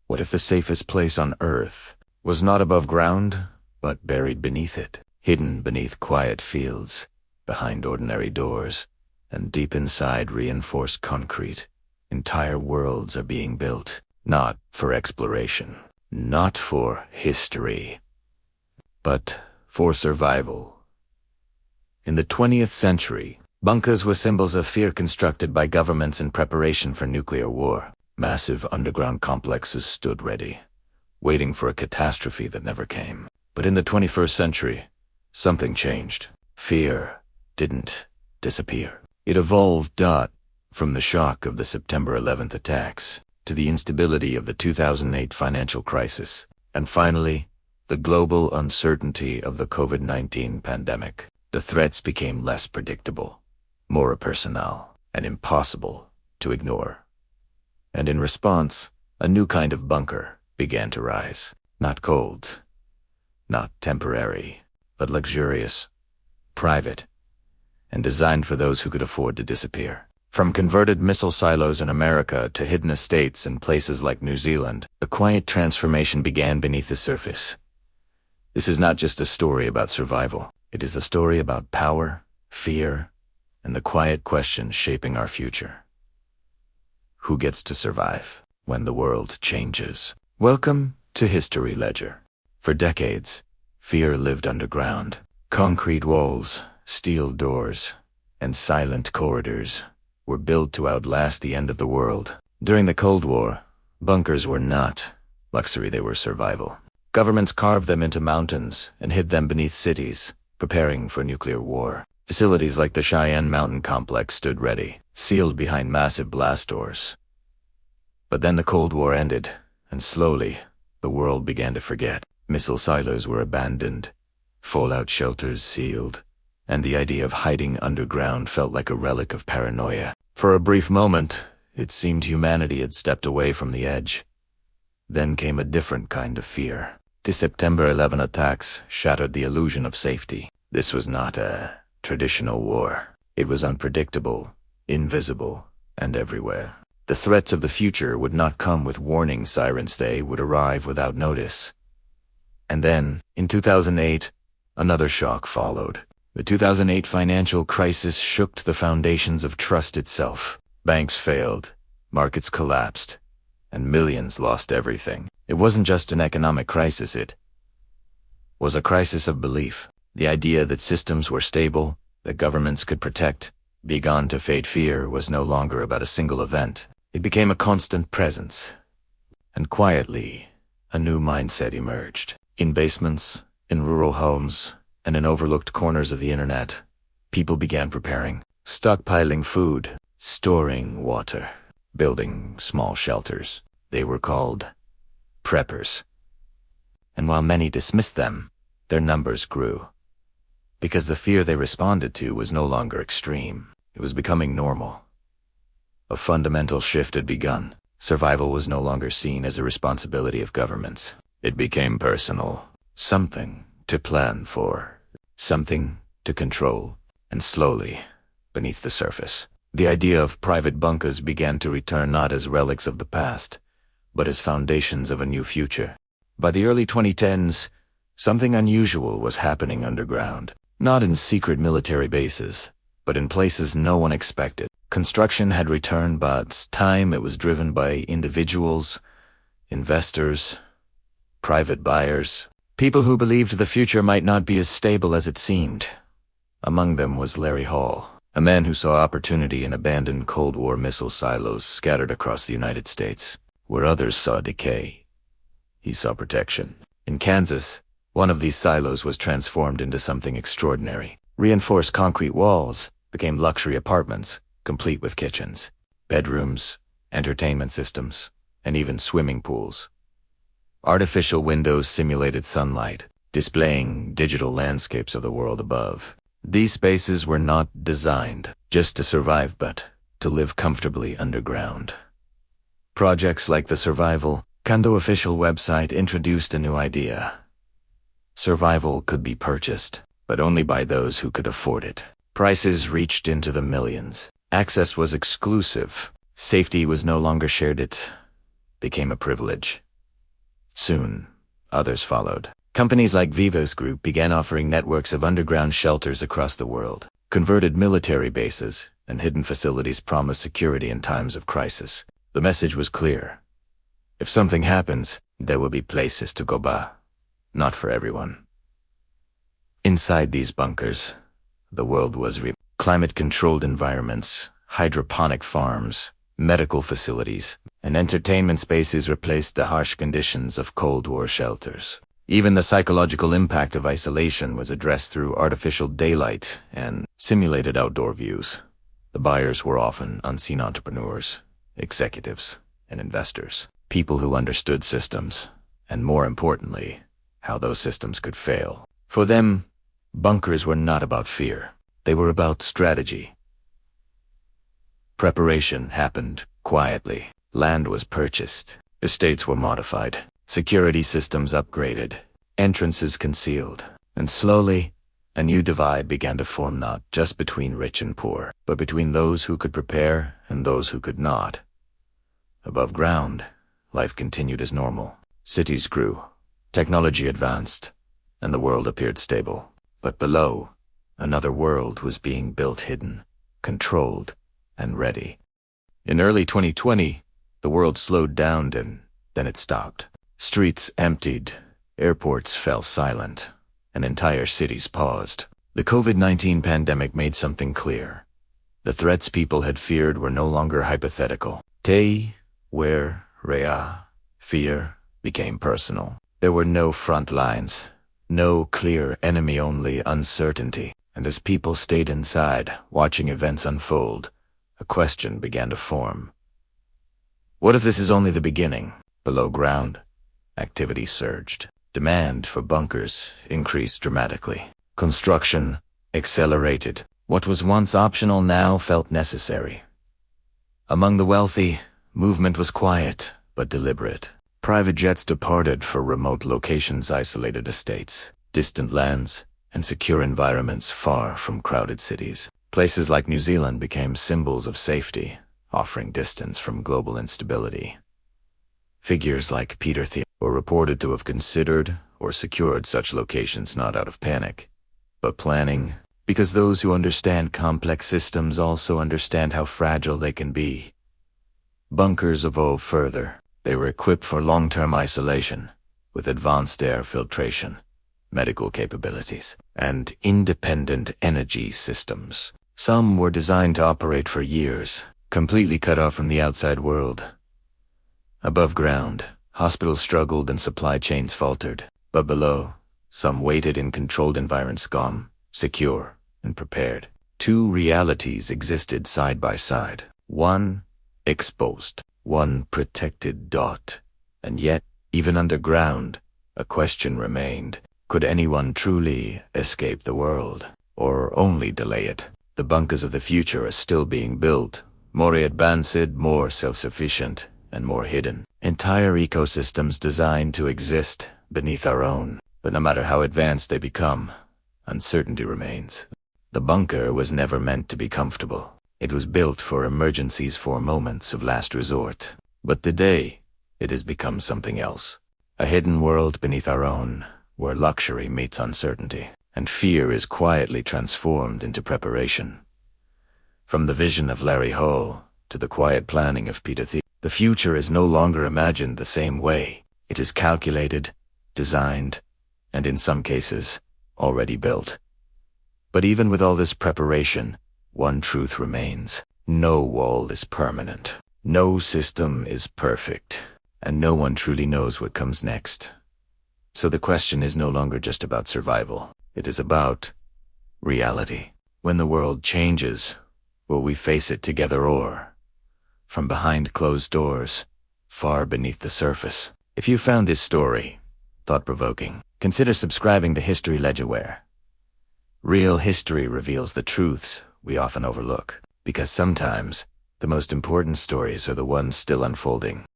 What if the safest place on Earth was not above ground, but buried beneath it, hidden beneath quiet fields, behind ordinary doors, and deep inside reinforced concrete? Entire worlds are being built, not for exploration, not for history, but for survival. In the 20th century, bunkers were symbols of fear constructed by governments in preparation for nuclear war. Massive underground complexes stood ready, waiting for a catastrophe that never came. But in the 21st century, something changed. Fear didn't disappear. It evolved, from the shock of the September 11th attacks, to the instability of the 2008 financial crisis, and finally, the global uncertainty of the COVID-19 pandemic. The threats became less predictable, more impersonal, and impossible to ignore. And in response, a new kind of bunker began to rise. Not cold, not temporary, but luxurious, private, and designed for those who could afford to disappear. From converted missile silos in America to hidden estates in places like New Zealand, a quiet transformation began beneath the surface. This is not just a story about survival. It is a story about power, fear, and the quiet questions shaping our future. Who gets to survive when the world changes? Welcome to History Ledger. For decades, fear lived underground. Concrete walls, steel doors, and silent corridors were built to outlast the end of the world. During the Cold War, bunkers were not luxury, they were survival. Governments carved them into mountains and hid them beneath cities, preparing for nuclear war. Facilities like the Cheyenne Mountain Complex stood ready, sealed behind massive blast doors. But then the Cold War ended, and slowly, the world began to forget. Missile silos were abandoned, fallout shelters sealed, and the idea of hiding underground felt like a relic of paranoia. For a brief moment, it seemed humanity had stepped away from the edge. Then came a different kind of fear. The September 11 attacks shattered the illusion of safety. This was not a traditional war. It was unpredictable, invisible, and everywhere. The threats of the future would not come with warning sirens, they would arrive without notice. And then, in 2008, another shock followed. The 2008 financial crisis shook the foundations of trust itself. Banks failed, markets collapsed, and millions lost everything. It wasn't just an economic crisis, it was a crisis of belief. The idea that systems were stable, that governments could protect, began to fade. Fear was no longer about a single event. It became a constant presence. And quietly, a new mindset emerged. In basements, in rural homes, and in overlooked corners of the internet, people began preparing, stockpiling food, storing water, building small shelters. They were called preppers. And while many dismissed them, their numbers grew. Because the fear they responded to was no longer extreme. It was becoming normal. A fundamental shift had begun. Survival was no longer seen as a responsibility of governments. It became personal. Something to plan for. Something to control. And slowly, beneath the surface, the idea of private bunkers began to return, not as relics of the past, but as foundations of a new future. By the early 2010s, something unusual was happening underground. Not in secret military bases, but in places no one expected. Construction had returned, but this time it was driven by individuals, investors, private buyers, people who believed the future might not be as stable as it seemed. Among them was Larry Hall, a man who saw opportunity in abandoned Cold War missile silos scattered across the United States. Where others saw decay, he saw protection. In Kansas, one of these silos was transformed into something extraordinary. Reinforced concrete walls became luxury apartments, complete with kitchens, bedrooms, entertainment systems, and even swimming pools. Artificial windows simulated sunlight, displaying digital landscapes of the world above. These spaces were not designed just to survive, but to live comfortably underground. Projects like the Survival Condo official website introduced a new idea. Survival could be purchased, but only by those who could afford it. Prices reached into the millions. Access was exclusive. Safety was no longer shared. It became a privilege. Soon, others followed. Companies like Vivos Group began offering networks of underground shelters across the world. Converted military bases and hidden facilities promised security in times of crisis. The message was clear. If something happens, there will be places to go by. Not for everyone. Inside these bunkers, the world was climate-controlled environments, hydroponic farms, medical facilities, and entertainment spaces replaced the harsh conditions of Cold War shelters. Even the psychological impact of isolation was addressed through artificial daylight and simulated outdoor views. The buyers were often unseen entrepreneurs, executives, and investors. People who understood systems, and more importantly, how those systems could fail. For them, bunkers were not about fear. They were about strategy. Preparation happened quietly. Land was purchased. Estates were modified. Security systems upgraded. Entrances concealed. And slowly, a new divide began to form not just between rich and poor, but between those who could prepare and those who could not. Above ground, life continued as normal. Cities grew. Technology advanced, and the world appeared stable. But below, another world was being built hidden, controlled, and ready. In early 2020, the world slowed down and then it stopped. Streets emptied, airports fell silent, and entire cities paused. The COVID-19 pandemic made something clear. The threats people had feared were no longer hypothetical. Fear became personal. There were no front lines, no clear enemy, only uncertainty. And as people stayed inside, watching events unfold, a question began to form. What if this is only the beginning? Below ground, activity surged. Demand for bunkers increased dramatically. Construction accelerated. What was once optional now felt necessary. Among the wealthy, movement was quiet but deliberate. Private jets departed for remote locations, isolated estates, distant lands, and secure environments far from crowded cities. Places like New Zealand became symbols of safety, offering distance from global instability. Figures like Peter Thiel were reported to have considered or secured such locations not out of panic, but planning, because those who understand complex systems also understand how fragile they can be. Bunkers evolved further. They were equipped for long-term isolation, with advanced air filtration, medical capabilities, and independent energy systems. Some were designed to operate for years, completely cut off from the outside world. Above ground, hospitals struggled and supply chains faltered. But below, some waited in controlled environments, calm, secure, and prepared. Two realities existed side by side. One exposed, one protected. And yet, even underground, a question remained. Could anyone truly escape the world, or only delay it? The bunkers of the future are still being built, more advanced, more self-sufficient, and more hidden. Entire ecosystems designed to exist beneath our own. But no matter how advanced they become, uncertainty remains. The bunker was never meant to be comfortable. It was built for emergencies, for moments of last resort. But today, it has become something else. A hidden world beneath our own, where luxury meets uncertainty, and fear is quietly transformed into preparation. From the vision of Larry Hull to the quiet planning of Peter Thiel, the future is no longer imagined the same way. It is calculated, designed, and in some cases, already built. But even with all this preparation, one truth remains. No wall is permanent. No system is perfect. And no one truly knows what comes next. So the question is no longer just about survival. It is about reality. When the world changes, will we face it together or from behind closed doors, far beneath the surface? If you found this story thought-provoking, consider subscribing to History Ledgerware. Real history reveals the truths we often overlook, because sometimes the most important stories are the ones still unfolding.